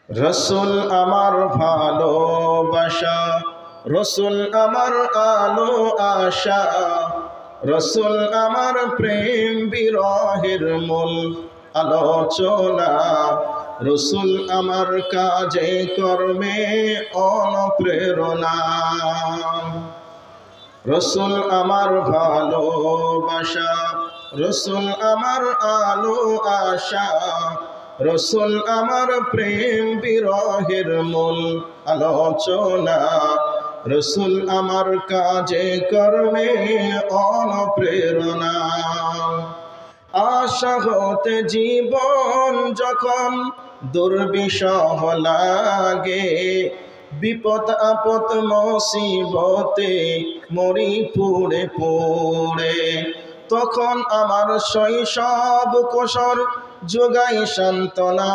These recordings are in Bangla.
রসুল আমার ভালোবাসা, রসুল আমার আলো আশা, রসুল আমার প্রেম বিরহের মূল আলোচনা, রসুল আমার কাজে কর্মে অনুপ্রেরণা। রসুল আমার ভালোবাসা, রসুল আমার আলো আশা, রসুল আমার প্রেম বিরহের মূল আলোচনা, রসুল আমার কাজে কর্মে অনুপ্রেরণা। আশা হতে জীবন যখন দুর্বিষহ লাগে, বিপদ আপদ মুসিবতে মরি পুড়ে পুড়ে, তখন আমার শৈশব কোশর যোগাই সান্ত্বনা।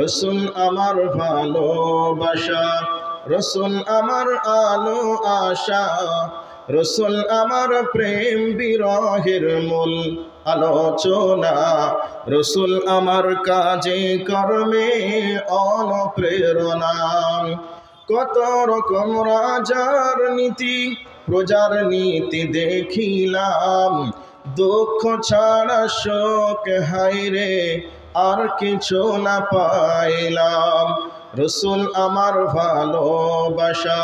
রসুল আমার ভালোবাসা, রসুল আমার আলো আশা, রসুল আমার প্রেম বিরহের মূল আলোচনা, রসুল আমার কাজে কর্মে অনুপ্রেরণা। কত রকম রাজার নীতি প্রজার নীতি দেখিলাম, দুঃখ ছাড়া শোক হায়রে আর কিছু না পাইলাম। রসুল আমার ভালোবাসা,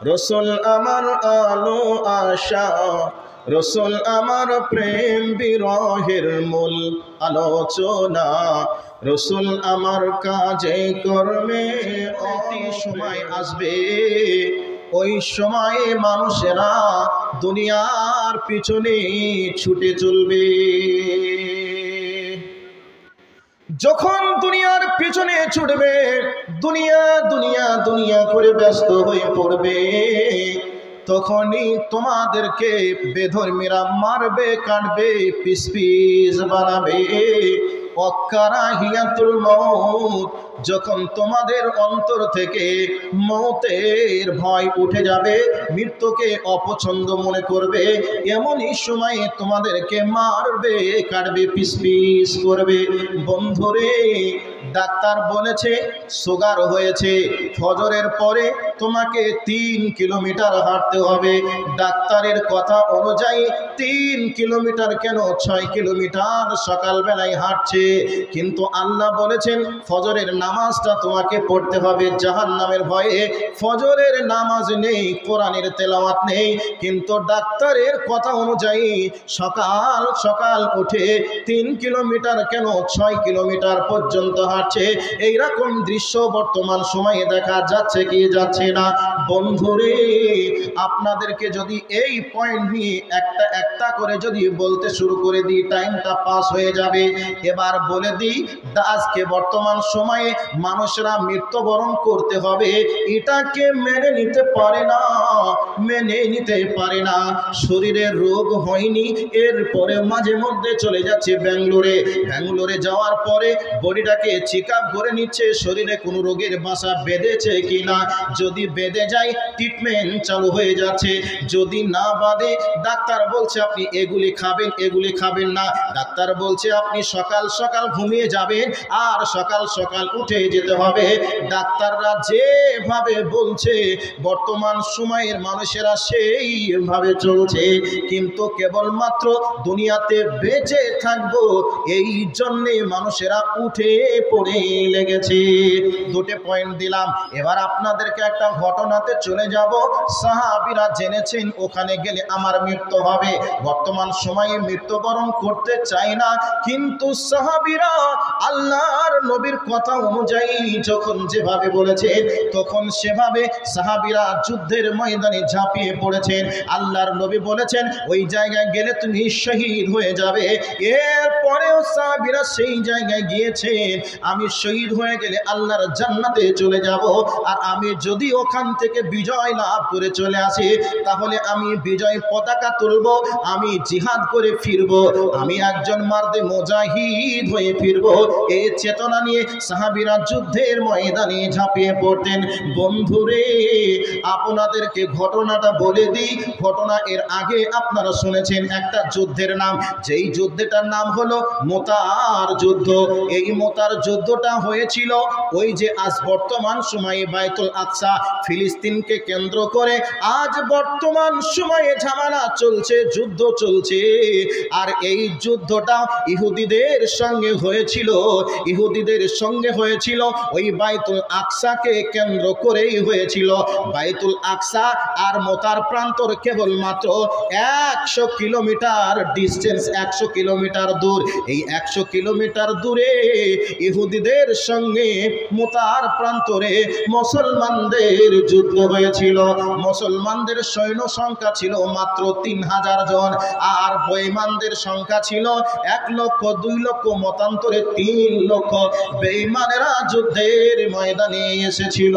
রসুল আমার আলো আশা, রসুল আমার প্রেম বিরহের মূল আলোচনা, রসুল আমার কাজে কর্মে অতি সময় আসবে, ওই সময়ে মানুষেরা দুনিয়ার পিছনে ছুটে চলবে। যখন দুনিয়ার পিছনে ছুটবে, দুনিয়া দুনিয়া দুনিয়া করে ব্যস্ত হয়ে পড়বে, তখনই তোমাদেরকে বেধর্মীরা মারবে, কাটবে, পিস পিস বানাবে। অকারাহিয়াতুল মউত, যখন তোমাদের অন্তর থেকে মৌতের ভয় উঠে যাবে, মৃত্যুকে অপছন্দ মনে করবে, এমনই সময়ে তোমাদেরকে মারবে, কাটবে, পিস পিস করবে। বন্ধুরে, ডাক্তার বলেছে সুগার হয়েছে, ফজরের পরে তোমাকে 3 কিলোমিটার হাঁটতে হবে। ডাক্তারের কথা অনুযায়ী 3 কিলোমিটার কেন 6 কিলোমিটার সকালবেলায় হাঁটছে, কিন্তু আল্লাহ বলেছেন ফজরের নামাজটা তোমাকে পড়তে হবে। জাহান্নামের ভয়ে ফজরের নামাজ নেই, কোরআনের তেলাওয়াত নেই, কিন্তু ডাক্তারের কথা অনুযায়ী সকাল সকাল উঠে 3 কিলোমিটার কেন 6 কিলোমিটার পর্যন্ত হাঁটছে। এইরকম দৃশ্য বর্তমান সময়ে দেখা যাচ্ছে কি যাচ্ছে না? বন্ধুরে, আপনাদেরকে যদি এই পয়েন্ট নিয়ে একটা একটা করে যদি বলতে শুরু করে দিই, টাইমটা পাস হয়ে যাবে। এবার বলে দিই, আজকে বর্তমান সময়ে মানুষরা মৃত্যুবরণ করতে হবে, এটাকে মেনে নিতে পারে না, মেনে নিতে পারে না। শরীরের রোগ হয়নি, এরপরে মাঝে মধ্যে চলে যাচ্ছে ব্যাঙ্গালোরে যাওয়ার পরে বডিটাকে চেক আপ করে নিচ্ছে শরীরে কোনো রোগের বাসা বেঁধেছে কিনা। যদি বেঁধে যায়, ট্রিটমেন্ট চালু হয়ে যাচ্ছে। যদি না বাঁধে, ডাক্তার বলছে আপনি এগুলি খাবেন, এগুলি খাবেন না। ডাক্তার বলছে আপনি সকাল সকাল ঘুমিয়ে যাবেন আর সকাল সকাল উঠে যেতে হবে। ডাক্তাররা যেভাবে বলছে বর্তমান সময়ের মানুষেরা সেইভাবে চলছে, কিন্তু কেবলমাত্র দুনিয়াতে বেঁচে থাকবো এই জন্যে মানুষেরা উঠে পড়ে লেগেছে। দুটো পয়েন্ট দিলাম, এবার আপনাদেরকে একটা ঘটনাতে চলে যাব। সাহাবীরা জেনেছেন ওখানে গেলে আমার মৃত্যু হবে, বর্তমান সময়ে মৃত্যুবরণ করতে চায় না, কিন্তু সাহাবীরা আল্লাহর নবীর কথা অনুযায়ী যখন যেভাবে বলেছেন তখন সেভাবে সাহাবীরা যুদ্ধের ময়দানে ঝাঁপিয়ে পড়েছেন। আল্লাহর নবী বলেছেন ওই জায়গায় গেলে তুমি শহীদ হয়ে যাবে। এরপরেও সাহাবীরা সেই জায়গায় গিয়েছেন, আমি শহীদ হয়ে গেলে আল্লাহর জান্নাতে চলে যাব, আর আমি যদি ওখান থেকে বিজয় লাভ করে চলে আসি তাহলে আমি বিজয় পতাকা তুলব, আমি জিহাদ করে ফিরব, আমি একজন মার্দে মুজাহিদ হয়ে ফিরব। এই চেতনা নিয়ে সাহাবীরা যুদ্ধের ময়দানে ঝাঁপিয়ে পড়তেন। বন্ধুরে, আপনাদেরকে ঘটনাটা বলে দিই। ঘটনা এর আগে আপনারা শুনেছেন একটা যুদ্ধের নাম, যেই যুদ্ধটার নাম হলো মুতার যুদ্ধ। এই মুতার যুদ্ধটা হয়েছিল ওই যে আজ বর্তমান সময়ে বাইতুল আকসা ফিলিস্তিনকে কেন্দ্র করে আজ বর্তমান সময়ে ঝামেলা চলছে, যুদ্ধ চলছে। আর এই যুদ্ধটা ইহুদিদের সঙ্গে হয়েছিল, ইহুদিদের সঙ্গে হয়েছিল ওই বাইতুল আকসাকে কেন্দ্র করেই হয়েছিল। বাইতুল আকসা আর মুতার প্রান্তর কেবলমাত্র 100 কিলোমিটার ডিস্টেন্স, 100 কিলোমিটার দূর। এই 100 কিলোমিটার দূরে ইহুদিদের সঙ্গে মুতার প্রান্তরে মুসলমানদের যুদ্ধ হয়েছিল। মুসলমানদের সৈন্য সংখ্যা ছিল মাত্র 3000 জন, আর বেঈমানদের সংখ্যা ছিল 1 লক্ষ, 2 লক্ষ, মতান্তরে 3 লক্ষ। বেঈমানেরা যুদ্ধের ময়দানে এসেছিল।